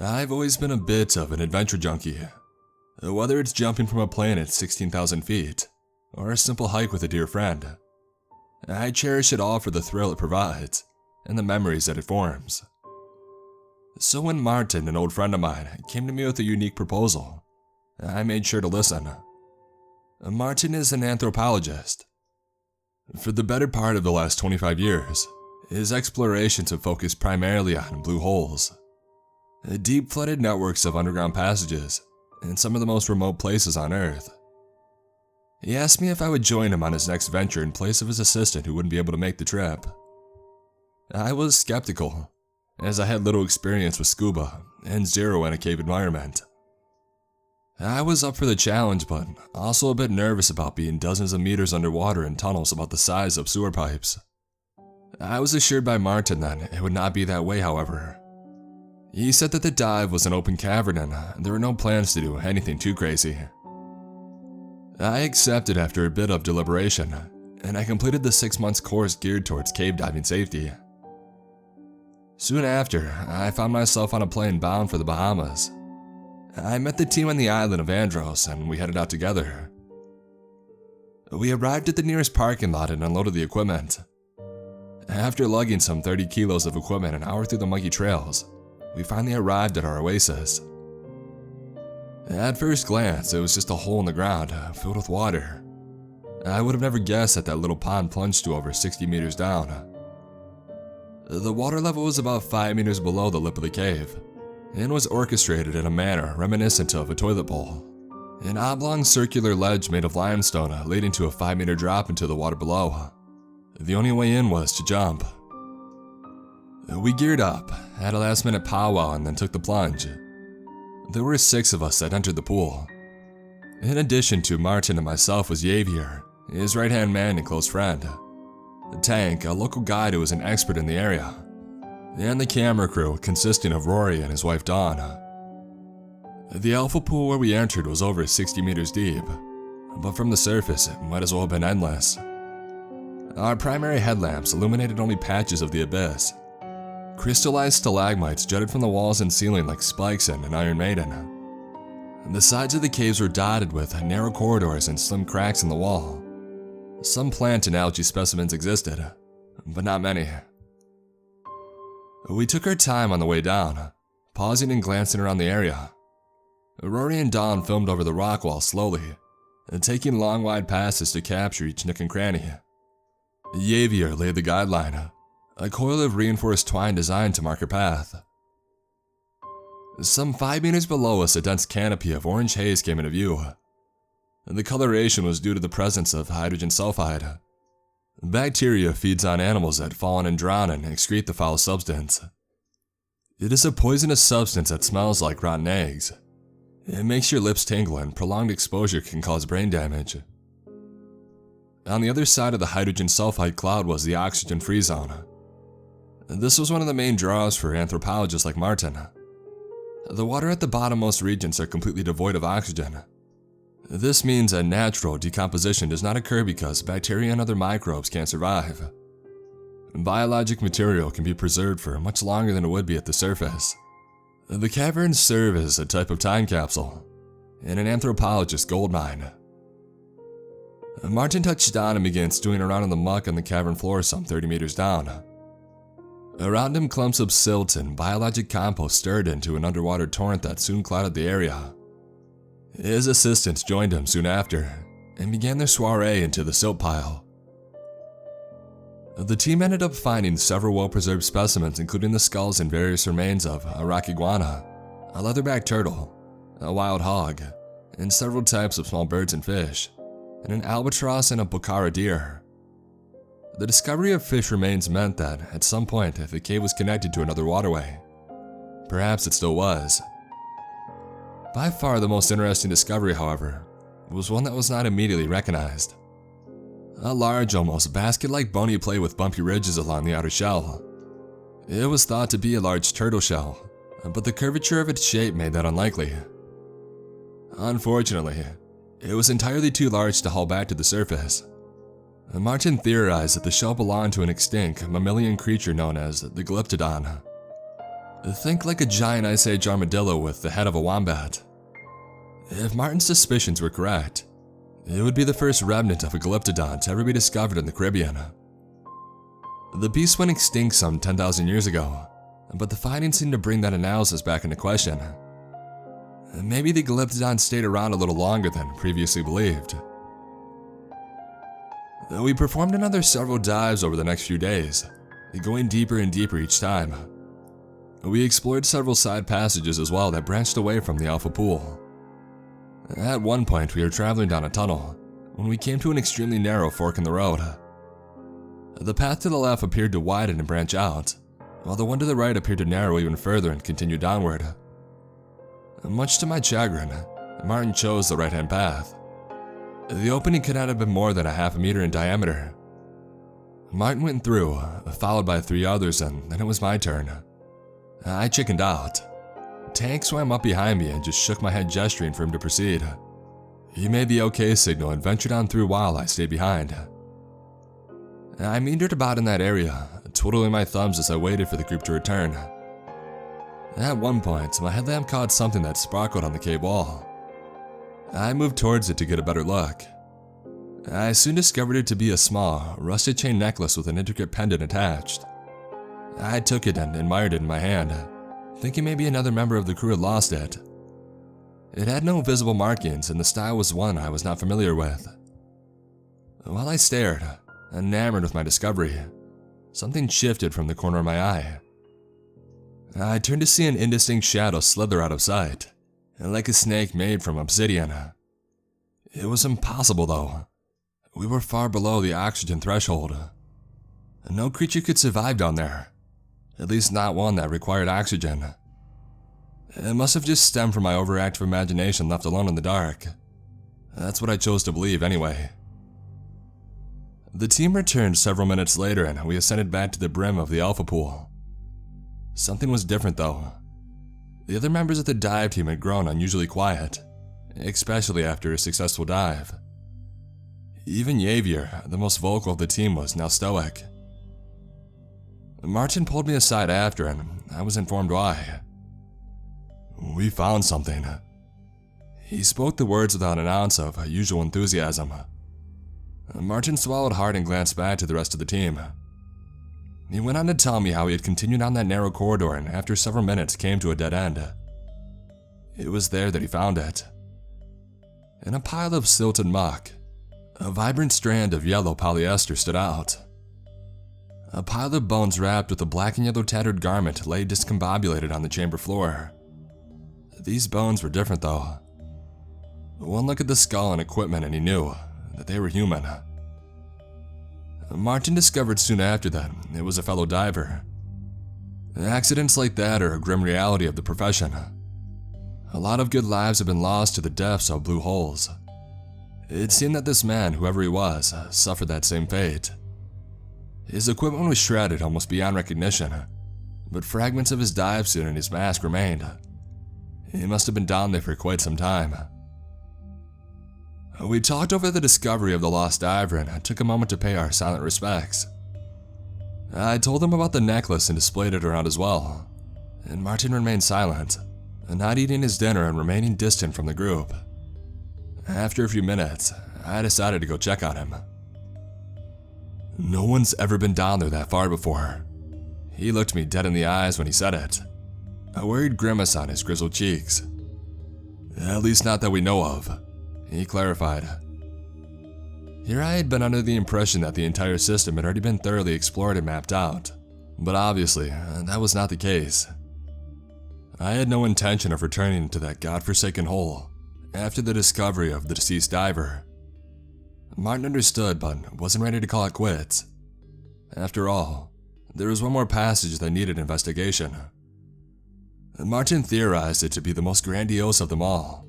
I've always been a bit of an adventure junkie. Whether it's jumping from a plane at 16,000 feet, or a simple hike with a dear friend, I cherish it all for the thrill it provides, and the memories that it forms. So when Martin, an old friend of mine, came to me with a unique proposal, I made sure to listen. Martin is an anthropologist. For the better part of the last 25 years, his explorations have focused primarily on blue holes, deep flooded networks of underground passages in some of the most remote places on Earth. He asked me if I would join him on his next venture in place of his assistant who wouldn't be able to make the trip. I was skeptical, as I had little experience with scuba and zero in a cave environment. I was up for the challenge, but also a bit nervous about being dozens of meters underwater in tunnels about the size of sewer pipes. I was assured by Martin that it would not be that way, however. He said that the dive was an open cavern and there were no plans to do anything too crazy. I accepted after a bit of deliberation, and I completed the 6 months course geared towards cave diving safety. Soon after, I found myself on a plane bound for the Bahamas. I met the team on the island of Andros and we headed out together. We arrived at the nearest parking lot and unloaded the equipment. After lugging some 30 kilos of equipment an hour through the muggy trails, we finally arrived at our oasis. At first glance, it was just a hole in the ground filled with water. I would have never guessed that little pond plunged to over 60 meters down. The water level was about 5 meters below the lip of the cave, and was orchestrated in a manner reminiscent of a toilet bowl. An oblong circular ledge made of limestone leading to a 5-meter drop into the water below. The only way in was to jump. We geared up, had a last-minute powwow, and then took the plunge. There were 6 of us that entered the pool. In addition to Martin and myself was Javier, his right-hand man and close friend, Tank, a local guide who was an expert in the area, and the camera crew consisting of Rory and his wife Dawn. The alpha pool where we entered was over 60 meters deep, but from the surface it might as well have been endless. Our primary headlamps illuminated only patches of the abyss. Crystallized stalagmites jutted from the walls and ceiling like spikes in an Iron Maiden. The sides of the caves were dotted with narrow corridors and slim cracks in the wall. Some plant and algae specimens existed, but not many. We took our time on the way down, pausing and glancing around the area. Rory and Dawn filmed over the rock wall slowly, taking long wide passes to capture each nook and cranny. Javier laid the guideline, a coil of reinforced twine designed to mark her path. Some 5 meters below us, a dense canopy of orange haze came into view. The coloration was due to the presence of hydrogen sulfide. Bacteria feeds on animals that fall in and drown and excrete the foul substance. It is a poisonous substance that smells like rotten eggs. It makes your lips tingle, and prolonged exposure can cause brain damage. On the other side of the hydrogen sulfide cloud was the oxygen-free zone. This was one of the main draws for anthropologists like Martin. The water at the bottommost regions are completely devoid of oxygen. This means that natural decomposition does not occur because bacteria and other microbes can't survive. Biologic material can be preserved for much longer than it would be at the surface. The caverns serve as a type of time capsule, and an anthropologist's gold mine. Martin touched down and began stewing around in the muck on the cavern floor some 30 meters down. Around him, clumps of silt and biologic compost stirred into an underwater torrent that soon clouded the area. His assistants joined him soon after, and began their soiree into the silt pile. The team ended up finding several well-preserved specimens, including the skulls and various remains of a rock iguana, a leatherback turtle, a wild hog, and several types of small birds and fish, and an albatross and a bucara deer. The discovery of fish remains meant that, at some point, the cave was connected to another waterway. Perhaps it still was. By far the most interesting discovery, however, was one that was not immediately recognized. A large, almost basket-like bony plate with bumpy ridges along the outer shell. It was thought to be a large turtle shell, but the curvature of its shape made that unlikely. Unfortunately, it was entirely too large to haul back to the surface. Martin theorized that the shell belonged to an extinct mammalian creature known as the Glyptodon. Think like a giant Ice Age armadillo with the head of a wombat. If Martin's suspicions were correct, it would be the first remnant of a glyptodon to ever be discovered in the Caribbean. The beast went extinct some 10,000 years ago, but the findings seem to bring that analysis back into question. Maybe the glyptodon stayed around a little longer than previously believed. We performed another several dives over the next few days, going deeper and deeper each time. We explored several side passages as well that branched away from the Alpha Pool. At one point, we were traveling down a tunnel when we came to an extremely narrow fork in the road. The path to the left appeared to widen and branch out, while the one to the right appeared to narrow even further and continue downward. Much to my chagrin, Martin chose the right-hand path. The opening could not have been more than a half a meter in diameter. Martin went through, followed by 3 others, and then it was my turn. I chickened out. Tank swam up behind me and just shook my head gesturing for him to proceed. He made the OK signal and ventured on through while I stayed behind. I meandered about in that area, twiddling my thumbs as I waited for the group to return. At one point, my headlamp caught something that sparkled on the cave wall. I moved towards it to get a better look. I soon discovered it to be a small, rusted chain necklace with an intricate pendant attached. I took it and admired it in my hand, thinking maybe another member of the crew had lost it. It had no visible markings, and the style was one I was not familiar with. While I stared, enamored with my discovery, something shifted from the corner of my eye. I turned to see an indistinct shadow slither out of sight, like a snake made from obsidian. It was impossible though. We were far below the oxygen threshold. No creature could survive down there, at least not one that required oxygen. It must have just stemmed from my overactive imagination left alone in the dark. That's what I chose to believe anyway. The team returned several minutes later and we ascended back to the brim of the Alpha Pool. Something was different though. The other members of the dive team had grown unusually quiet, especially after a successful dive. Even Javier, the most vocal of the team, was now stoic. Martin pulled me aside after and I was informed why. "We found something." He spoke the words without an ounce of usual enthusiasm. Martin swallowed hard and glanced back to the rest of the team. He went on to tell me how he had continued on that narrow corridor and after several minutes came to a dead end. It was there that he found it. In a pile of silted muck, a vibrant strand of yellow polyester stood out. A pile of bones wrapped with a black and yellow tattered garment lay discombobulated on the chamber floor. These bones were different though. One look at the skull and equipment and he knew that they were human. Martin discovered soon after that it was a fellow diver. Accidents like that are a grim reality of the profession. A lot of good lives have been lost to the depths of blue holes. It seemed that this man, whoever he was, suffered that same fate. His equipment was shredded almost beyond recognition, but fragments of his dive suit and his mask remained. He must have been down there for quite some time. We talked over the discovery of the lost diver and took a moment to pay our silent respects. I told him about the necklace and displayed it around as well, and Martin remained silent, not eating his dinner and remaining distant from the group. After a few minutes, I decided to go check on him. "No one's ever been down there that far before." He looked me dead in the eyes when he said it, a worried grimace on his grizzled cheeks. "At least not that we know of," he clarified. Here I had been under the impression that the entire system had already been thoroughly explored and mapped out, but obviously that was not the case. I had no intention of returning to that godforsaken hole after the discovery of the deceased diver. Martin understood, but wasn't ready to call it quits. After all, there was one more passage that needed investigation. Martin theorized it to be the most grandiose of them all.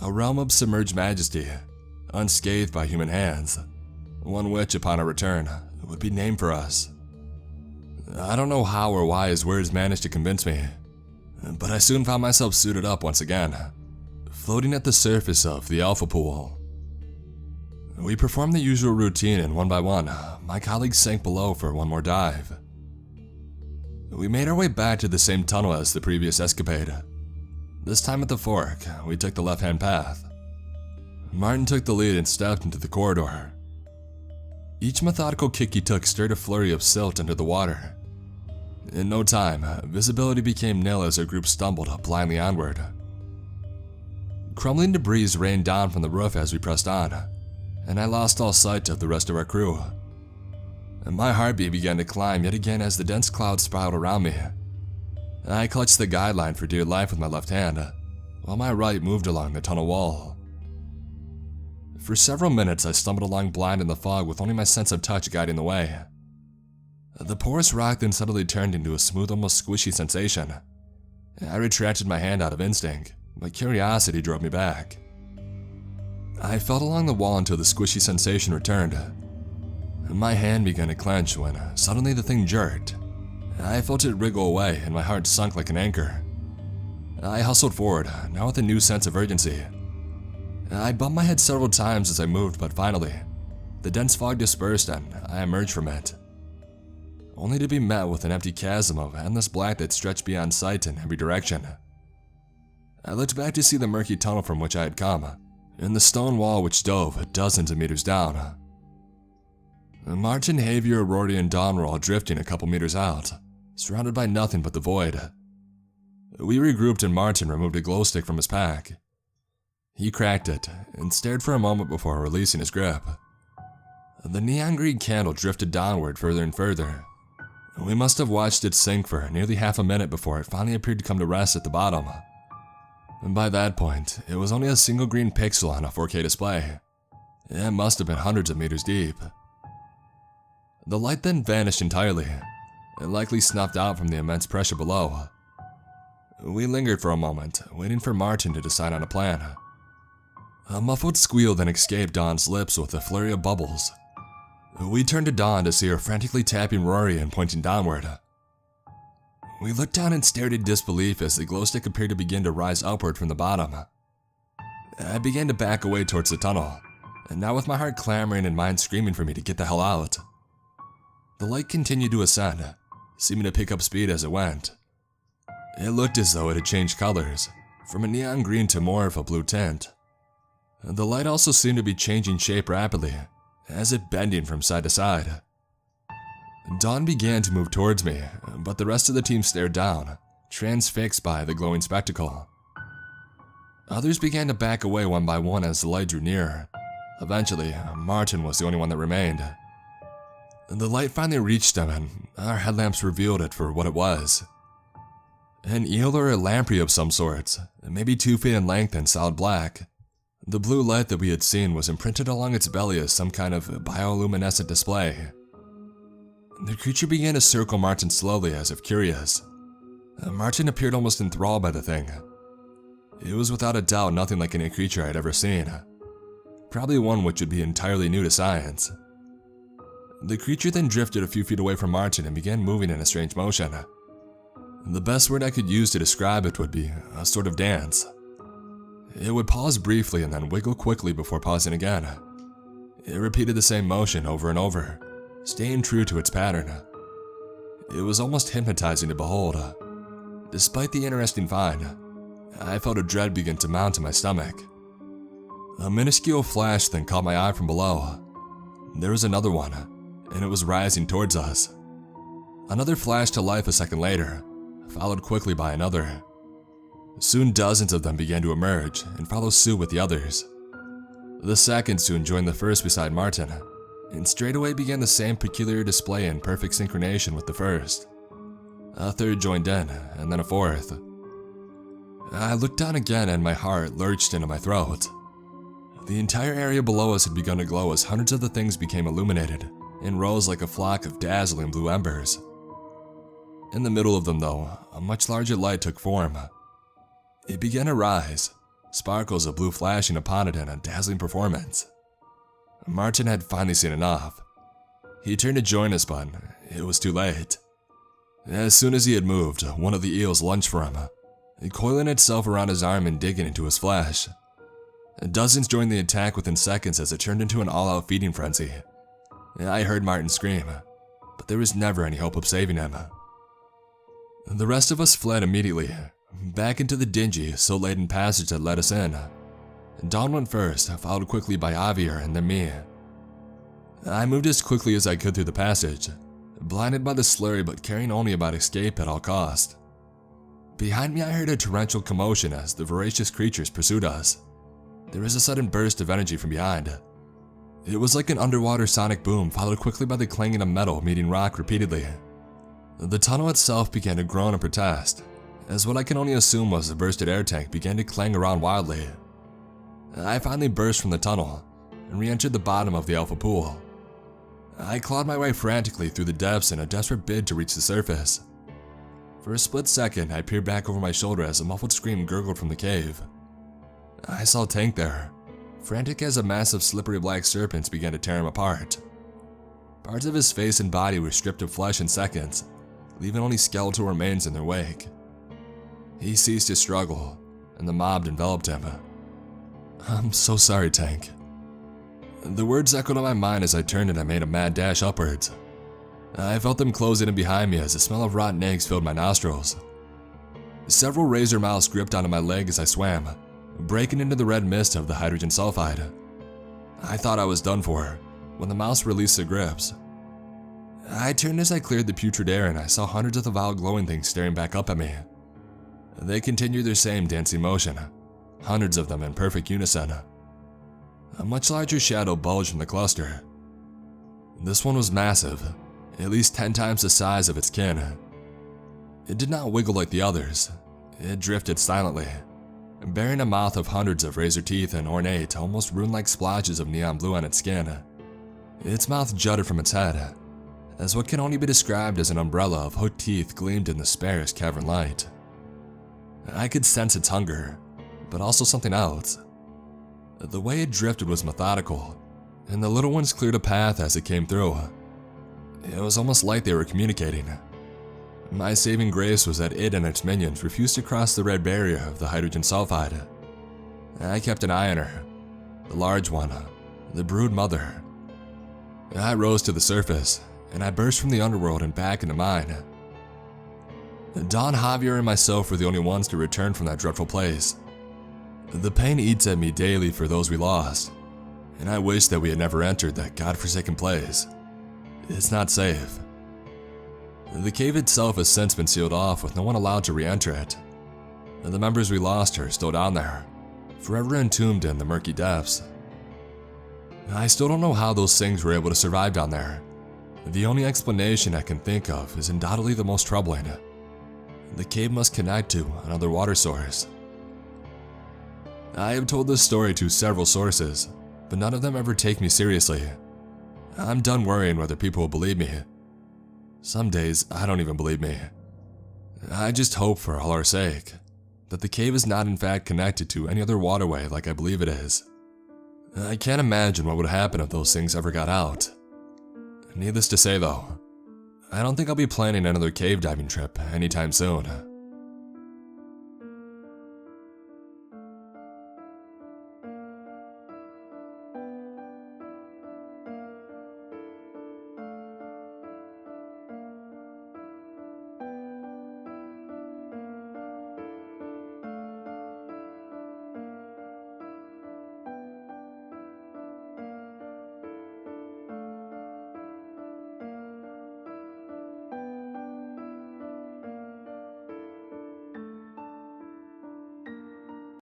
A realm of submerged majesty, unscathed by human hands, one which, upon our return, would be named for us. I don't know how or why his words managed to convince me, but I soon found myself suited up once again, floating at the surface of the Alpha Pool. We performed the usual routine and one by one, my colleagues sank below for one more dive. We made our way back to the same tunnel as the previous escapade. This time at the fork, we took the left-hand path. Martin took the lead and stepped into the corridor. Each methodical kick he took stirred a flurry of silt under the water. In no time, visibility became nil as our group stumbled blindly onward. Crumbling debris rained down from the roof as we pressed on, and I lost all sight of the rest of our crew. My heartbeat began to climb yet again as the dense clouds spiraled around me. I clutched the guideline for dear life with my left hand, while my right moved along the tunnel wall. For several minutes I stumbled along blind in the fog with only my sense of touch guiding the way. The porous rock then suddenly turned into a smooth, almost squishy sensation. I retracted my hand out of instinct, but curiosity drove me back. I felt along the wall until the squishy sensation returned. My hand began to clench when suddenly the thing jerked. I felt it wriggle away and my heart sunk like an anchor. I hustled forward, now with a new sense of urgency. I bumped my head several times as I moved, but finally, the dense fog dispersed and I emerged from it, only to be met with an empty chasm of endless black that stretched beyond sight in every direction. I looked back to see the murky tunnel from which I had come, and the stone wall which dove dozens of meters down. Martin, Javier, Rory, and Don were all drifting a couple meters out, surrounded by nothing but the void. We regrouped and Martin removed a glow stick from his pack. He cracked it and stared for a moment before releasing his grip. The neon green candle drifted downward further and further. We must have watched it sink for nearly half a minute before it finally appeared to come to rest at the bottom. And by that point, it was only a single green pixel on a 4K display. It must have been hundreds of meters deep. The light then vanished entirely, and likely snuffed out from the immense pressure below. We lingered for a moment, waiting for Martin to decide on a plan. A muffled squeal then escaped Don's lips with a flurry of bubbles. We turned to Don to see her frantically tapping Rory and pointing downward. We looked down and stared in disbelief as the glow stick appeared to begin to rise upward from the bottom. I began to back away towards the tunnel, and now with my heart clamoring and mind screaming for me to get the hell out. The light continued to ascend, seeming to pick up speed as it went. It looked as though it had changed colors, from a neon green to more of a blue tint. The light also seemed to be changing shape rapidly, as it bending from side to side. Dawn began to move towards me, but the rest of the team stared down, transfixed by the glowing spectacle. Others began to back away one by one as the light drew nearer. Eventually, Martin was the only one that remained. The light finally reached him, and our headlamps revealed it for what it was. An eel or a lamprey of some sort, maybe 2 feet in length and solid black. The blue light that we had seen was imprinted along its belly as some kind of bioluminescent display. The creature began to circle Martin slowly as if curious. Martin appeared almost enthralled by the thing. It was without a doubt nothing like any creature I had ever seen. Probably one which would be entirely new to science. The creature then drifted a few feet away from Martin and began moving in a strange motion. The best word I could use to describe it would be a sort of dance. It would pause briefly and then wiggle quickly before pausing again. It repeated the same motion over and over, staying true to its pattern. It was almost hypnotizing to behold. Despite the interesting find, I felt a dread begin to mount in my stomach. A minuscule flash then caught my eye from below. There was another one, and it was rising towards us. Another flashed to life a second later, followed quickly by another. Soon dozens of them began to emerge and follow suit with the others. The second soon joined the first beside Martin, and straightaway began the same peculiar display in perfect synchronization with the first. A third joined in, and then a fourth. I looked down again and my heart lurched into my throat. The entire area below us had begun to glow as hundreds of the things became illuminated and rose like a flock of dazzling blue embers. In the middle of them though, a much larger light took form. It began to rise, sparkles of blue flashing upon it in a dazzling performance. Martin had finally seen enough. He turned to join us, but it was too late. As soon as he had moved, one of the eels lunged for him, coiling itself around his arm and digging into his flesh. Dozens joined the attack within seconds as it turned into an all-out feeding frenzy. I heard Martin scream, but there was never any hope of saving him. The rest of us fled immediately, back into the dingy, soot-laden passage that led us in. Dawn went first, followed quickly by Javier and then me. I moved as quickly as I could through the passage, blinded by the slurry but caring only about escape at all cost. Behind me I heard a torrential commotion as the voracious creatures pursued us. There was a sudden burst of energy from behind. It was like an underwater sonic boom followed quickly by the clanging of metal meeting rock repeatedly. The tunnel itself began to groan and protest, as what I can only assume was the bursted air tank began to clang around wildly. I finally burst from the tunnel and re-entered the bottom of the alpha pool. I clawed my way frantically through the depths in a desperate bid to reach the surface. For a split second, I peered back over my shoulder as a muffled scream gurgled from the cave. I saw Tank there, frantic as a mass of slippery black serpents began to tear him apart. Parts of his face and body were stripped of flesh in seconds, leaving only skeletal remains in their wake. He ceased his struggle, and the mob enveloped him. "I'm so sorry, Tank." The words echoed in my mind as I turned and I made a mad dash upwards. I felt them closing in behind me as the smell of rotten eggs filled my nostrils. Several razor mouths gripped onto my leg as I swam, breaking into the red mist of the hydrogen sulfide. I thought I was done for when the mouse released their grips. I turned as I cleared the putrid air and I saw hundreds of the vile glowing things staring back up at me. They continued their same dancing motion, hundreds of them in perfect unison. A much larger shadow bulged from the cluster. This one was massive, at least 10 times the size of its kin. It did not wiggle like the others. It drifted silently, bearing a mouth of hundreds of razor teeth and ornate, almost rune-like splotches of neon blue on its skin. Its mouth jutted from its head, as what can only be described as an umbrella of hooked teeth gleamed in the sparse cavern light. I could sense its hunger, but also something else. The way it drifted was methodical, and the little ones cleared a path as it came through. It was almost like they were communicating. My saving grace was that it and its minions refused to cross the red barrier of the hydrogen sulfide. I kept an eye on her, the large one, the brood mother. I rose to the surface, and I burst from the underworld and back into mine. Don, Javier, and myself were the only ones to return from that dreadful place. The pain eats at me daily for those we lost, and I wish that we had never entered that godforsaken place. It's not safe. The cave itself has since been sealed off with no one allowed to re-enter it. The members we lost are still down there, forever entombed in the murky depths. I still don't know how those things were able to survive down there. The only explanation I can think of is undoubtedly the most troubling. The cave must connect to another water source. I have told this story to several sources, but none of them ever take me seriously. I'm done worrying whether people will believe me. Some days, I don't even believe me. I just hope for all our sake that the cave is not in fact connected to any other waterway like I believe it is. I can't imagine what would happen if those things ever got out. Needless to say though, I don't think I'll be planning another cave diving trip anytime soon.